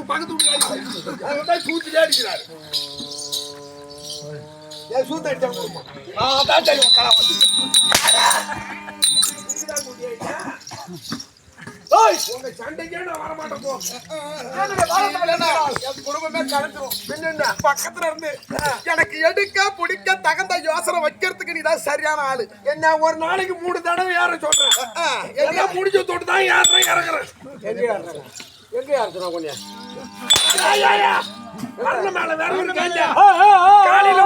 பக்கத்து வீட்டு சூத்திலே அடிக்கிறாரு. ஏன் சூத்த அடிச்சாங்க? அதான் தெரியும். உங்க சண்டைக்கே நான் வரமாட்டேன் போ. என் குடும்பமே கலந்துரும். பக்கத்துல இருந்து எனக்கு எடுக்க பிடிக்க தகுந்த யோசனை வைக்கிறதுக்கு நீதான் சரியான ஆளு. என்ன ஒரு நாளைக்கு 3 தடவை ஏற சொல்றேன். எல்லாம் முடிஞ்ச தொட்டு தான் ஏறேன் இறங்குறேன். எங்க ஏறா கொஞ்சம் வரல மேல வேற ஒரு காலையில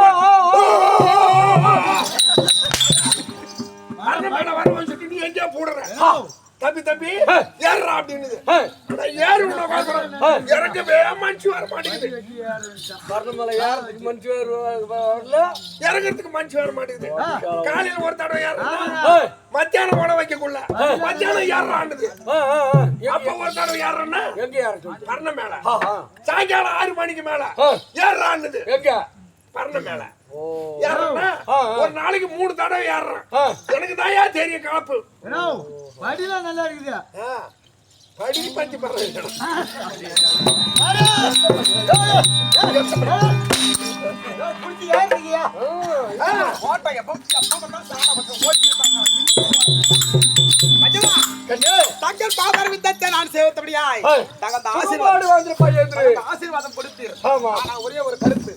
மேல வரவன் சொல்லி நீ எங்கேயா போடுற தம்பி தம்பி ஏறா அப்படின்னு ஏறு இறங்கவே மனுஷு வர மாட்டேங்குது. வரணுமலை ஏறதுக்கு மனுஷு வரல, இறங்குறதுக்கு மனுஷு வர மாட்டேங்குது. காலையில ஒரு தடவை ஏறணும், மத்தியானம் உணவு வைக்கக்குள்ள மத்தியானம் ஏறான்னுது. அப்ப ஒரு தடவை ஏறன்னா எங்க ஏற பரண மேல, சாயங்காலம் 6 மணிக்கு மேல ஏறான்னுது. எங்க பரண மேல ஒரு நாளைக்கு 3 தடவை ஏறுறேன். எனக்கு தான் தெரியும் கலப்பு. படிலாம் நல்லா இருக்குது. படி பத்தி பரவாயில்ல. தங்கள் பாதர் வித்தத்தை நான் சேவத்தபடியாய் தங்கள் ஆசீர்வாதம் கொடுத்தீர். ஒரே ஒரு கருத்து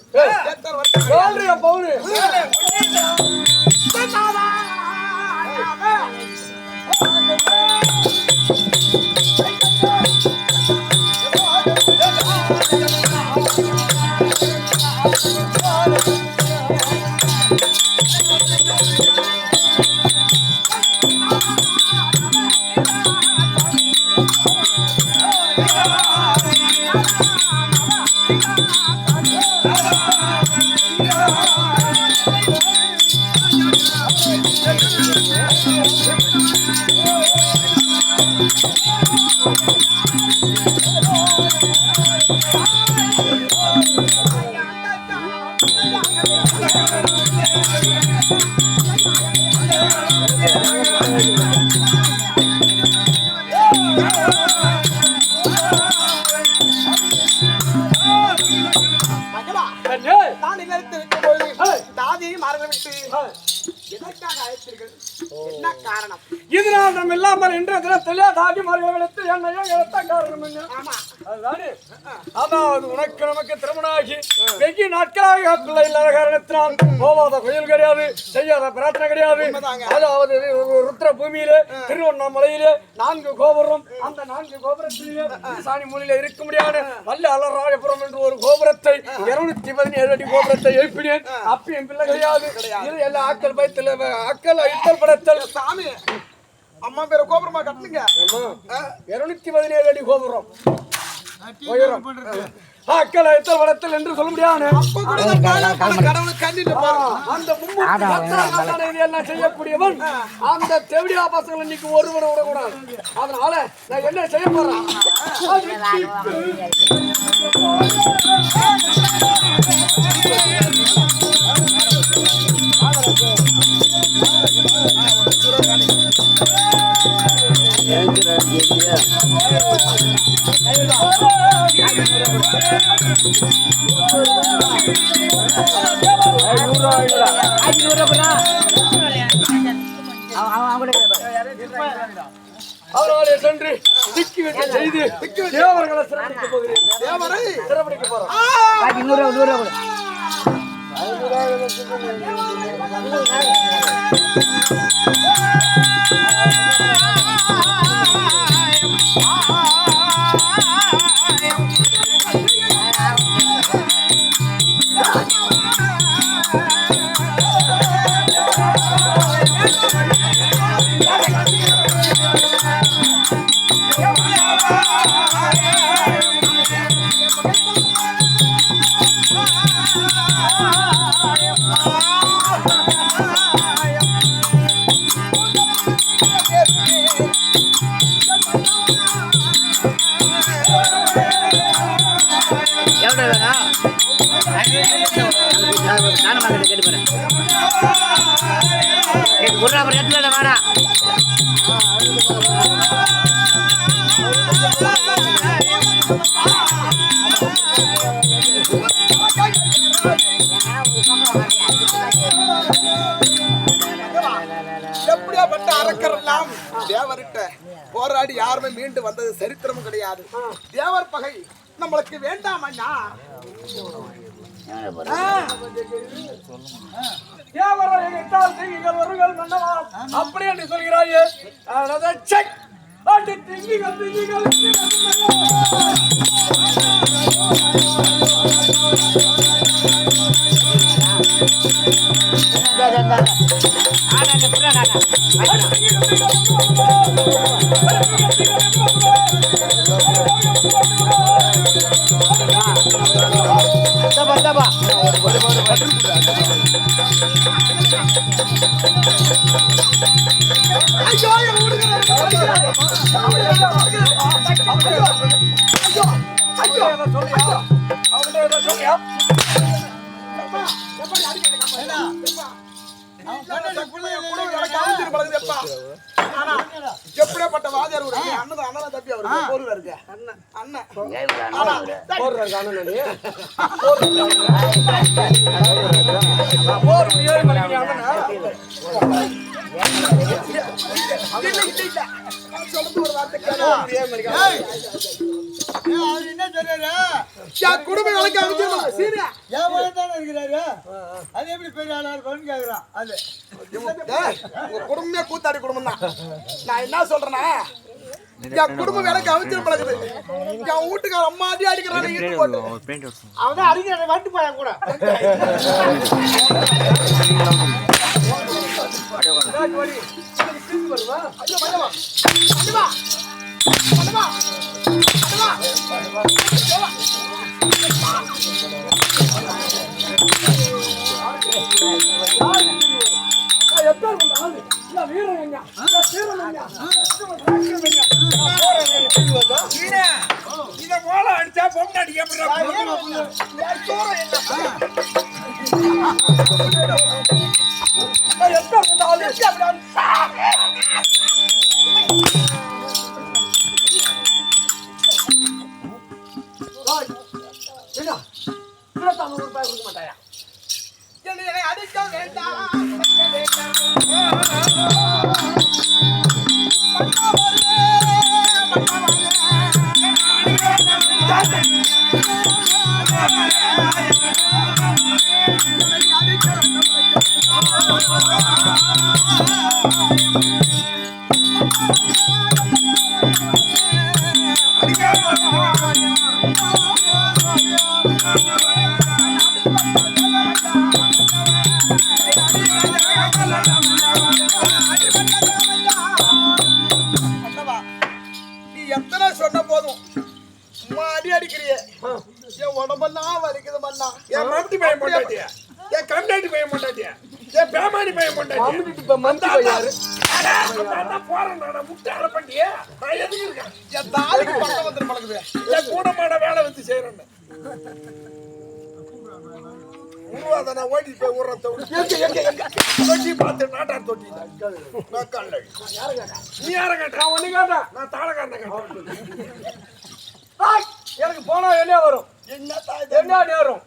என்ன காரணம்? இதனால் நம்ம இல்லாமல் இன்று தினத்திலே தாடி மறைவெடுத்து என்னையும் இழத்த காரணம் என்ன? அதாவது உனக்கு நமக்கு திருமணமாகி வெகு நாட்களாக பிள்ளை இல்லாத காரணத்தினால் போவாத கோயில் கிடையாது, செய்யாத பிரார்த்தனை கிடையாது. அதாவது ருத்ர பூமியிலே திருவண்ணாமலையிலே 4 கோபுரம், அந்த 4 கோபுரத்திலே சாணி மூலையில இருக்க முடியாது. வல்ல அலராஜபுரம் என்று ஒரு கோபுரத்தை 217 அடி கோபுரத்தை எழுப்பினேன். அப்பயும் பிள்ளை கிடையாது. எல்லா ஆக்கள் பயத்தில் ஆக்கள் இத்தல் படத்தல் சாமி அம்மா பேர கோபுரமா கட்டுங்க. 217 அடி கோபுரம் ஆக்கள் இத்தல் படத்தல் என்று சொல்ல முடியாது. அந்த செய்யக்கூடியவன் அந்த தெவிடியா பசங்களை இன்னைக்கு ஒருவரை விடக்கூடாது. அதனால நான் என்ன செய்ய போறேன்? அவர்களை சென்று திக்கி வைக்க செய்து தேவர்களை சிறப்பிக்க போகிறேன். தேவரை சிறப்பிக்க போறோம். வாடா எப்படியாப்பட்ட அரக்கரெல்லாம் தேவர்கிட்ட போராடி யாருமே மீண்டு வந்தது சரித்திரமும் கிடையாது. தேவர் பகை நம்மளுக்கு வேண்டாம் அண்ணா. அப்படி என்று சொல்கிறாயே எப்படியாப்பட்ட வாதியார் ஒரு அண்ணன் அண்ணன் தப்பி அவருக்கு போர்ல இருக்கு அண்ணன் என்ன சொல்றாரு குடும்பம் இருக்கிறாரு அது எப்படி பெரிய ஆளா இருக்கும்னு கேக்குறான். அது உங்க குடும்பமே கூத்தாடி குடும்பம் தான். நான் என்ன சொல்றேன்னா என் குடும்பம் வேலைக்கு அமைச்சர் பழகுது. என் வீட்டுக்கார அம்மா அடி அடிக்கிறான். அவன் அடிக்கிற வண்டு போய கூட இத போல அடிச்சா பொண்ணு அடிக்க மாட்டாயா என்னை அடிக்க வேண்டாம். நீ எத்தனை சொன்ன போதும் அடி அடிக்கிறிய என் உடம்பெல்லாம் வலிக்குது மண்ணா. என் மம்டி பையன் போட்டாட்டியா என் கம்டாட்டி பையன் போட்டாட்டியா என் பேமானி பையன் போட்டாட்டியா போறேன் முட்டாள பண்ணியா நான் எதுக்கு இருக்கேன் என் தாலிக்கு பக்கம் வந்துட்டு பழகுது. என் கூடமாட வேலை வச்சு செய்யறேன் உருவாத ஓடி போய் ஊறி பார்த்து நாட்டார் தொட்டி நீ யார கேட்டா ஒண்ணு கேட்டா நான் தாளக்காரன கேட்டேன். எனக்கு போனா என்ன வரும் என்ன நேரம்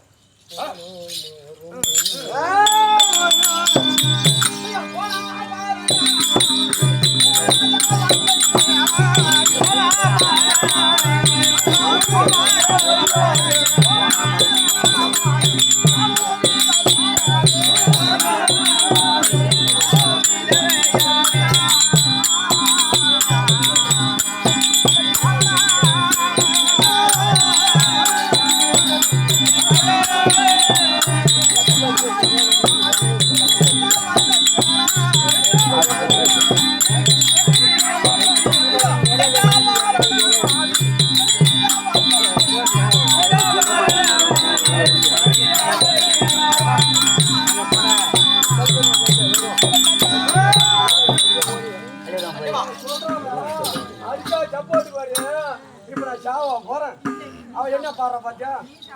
அவன் என்ன பாடுற பாத்தியா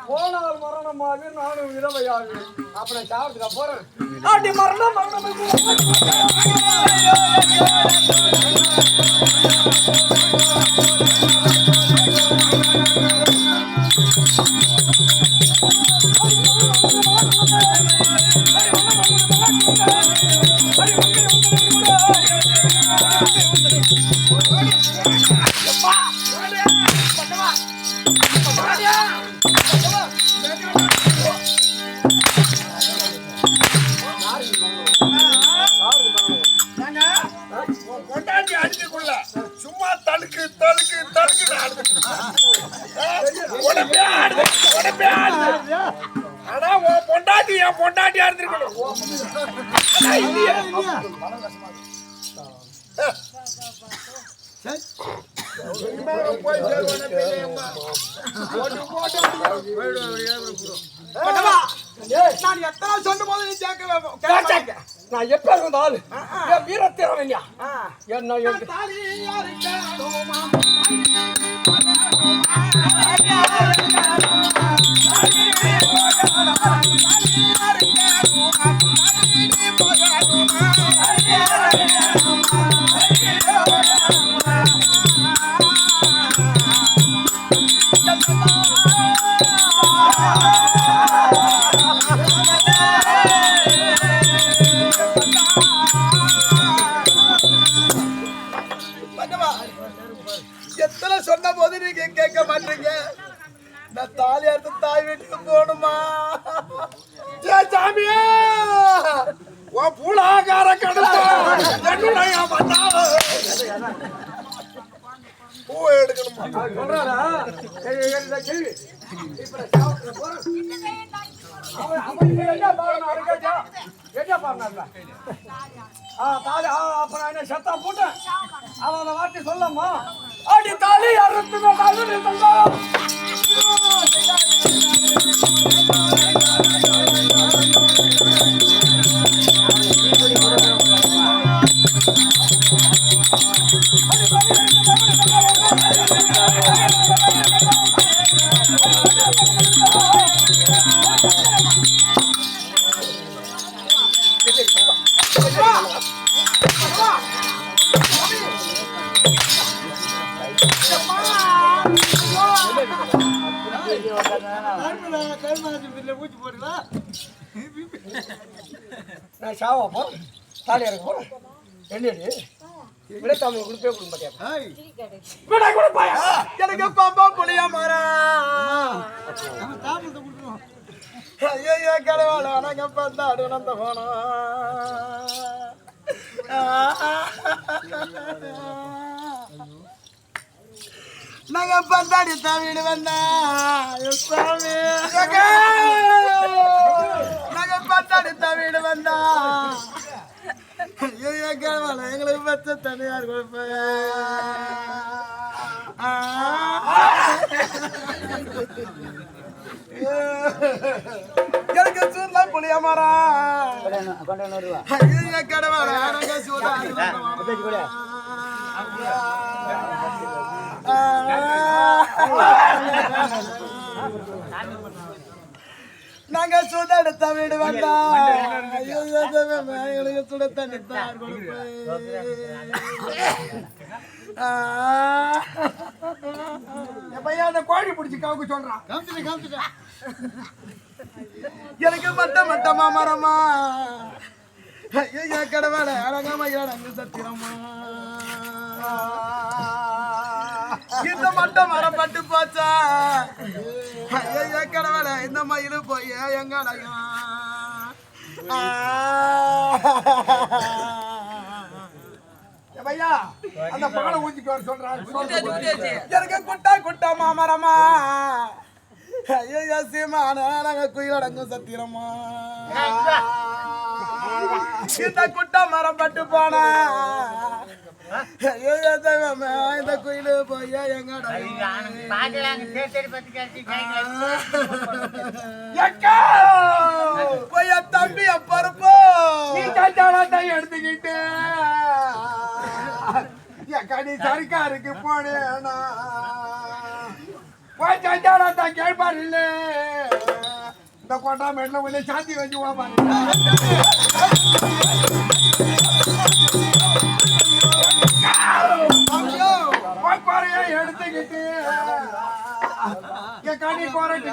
போனால் மரணமாக நானும் இரவையாக அப்புறம் சாவதுக்கா போறேன் அப்படி மரணம் மரணம் உடம்பே ஆடுது, உடம்பே ஆடுது. ஆனா உன் பொண்டாட்டி என் பொண்டாட்டியா இருந்திருக்கணும். ஆனா இல்லையே. போய் சேருவானே பெரியம்மா. போட்டு போட்டு பட்டவா, நான் எத்தனை சொன்ன போது நீ கேட்க நான் எப்ப இருந்த ஆளு வீரத்திறவன்யா என்ன தாலி யாருக்காடுமா எத்தனை சொன்ன போது நீங்க கேட்க மாட்டீங்க. நான் தாலி அறுத்து தாய் வீட்டுக்கு போகணுமா? சாமியா உன் பூலாகார கடல என்னுடைய மன்னாவ பூ எடுக்கணுமா சொல்றாரா? கேள்வி சத்தா போட்டு அவன் வார்த்தை சொல்லமா அடி தாலி அறுத்து ஊச்சி போடுங்களா? நான் சாவா போ தாலி இறக்க போறேன். என்னடி விடத்தாம கொடுப்பே கொடுக்க மாட்டேன். விட கொடுப்பாயா? எனக்கு பாம்பா புளியா மாறா தாமத்தை கொடுத்துருவோம். ஐயோ கலவாள நாங்க பார்த்தாடு நந்த போனா நாங்க பந்தாடி தமிழ் வந்தா சாமி நாங்க பந்தாடி தமிழ் வந்தா ஐயோ கலவாள எங்களுக்கு பச்சை தனியார் கொடுப்பேன். எனக்கு சூர்ல புளிய மரம் கடவாள நாங்க சுட வீடு வந்தா எங்களுக்கு சுட தண்ணி தான் பையன் அந்த கோழி பிடிச்சி காவுக்கு சொல்றான். காமிச்சிட்டேன். எனக்கு மட்டமா மரமா ஐயா கடவாள அழகாம அங்கு சத்திரமா இந்த மட்டம் மரம் பட்டு போச்சா ஐயா கடவாள இந்த மயிலு போய் எங்கடையும் பையா அந்த பாலை ஊஞ்சிட்டு வர சொல்றான். எனக்கு குட்டா மாமரமா ஐயா சீமான நாங்க குயிலடங்கும் சத்திரமா இந்த குட்டா மரம் பட்டு போனா ஐயா தெய்வமே இந்த குயிலு போய் எங்கடா போய் தம்பி பருப்போ எடுத்துக்கிட்டு கடி சர்க்காருக்கு போனேனா போய் சஞ்சாரத்தான் கேட்பார் இல்ல இந்த கொட்டாமேட்ல உள்ள சாந்தி வச்சு எடுத்துக்கிட்டு கடி குறைக்கு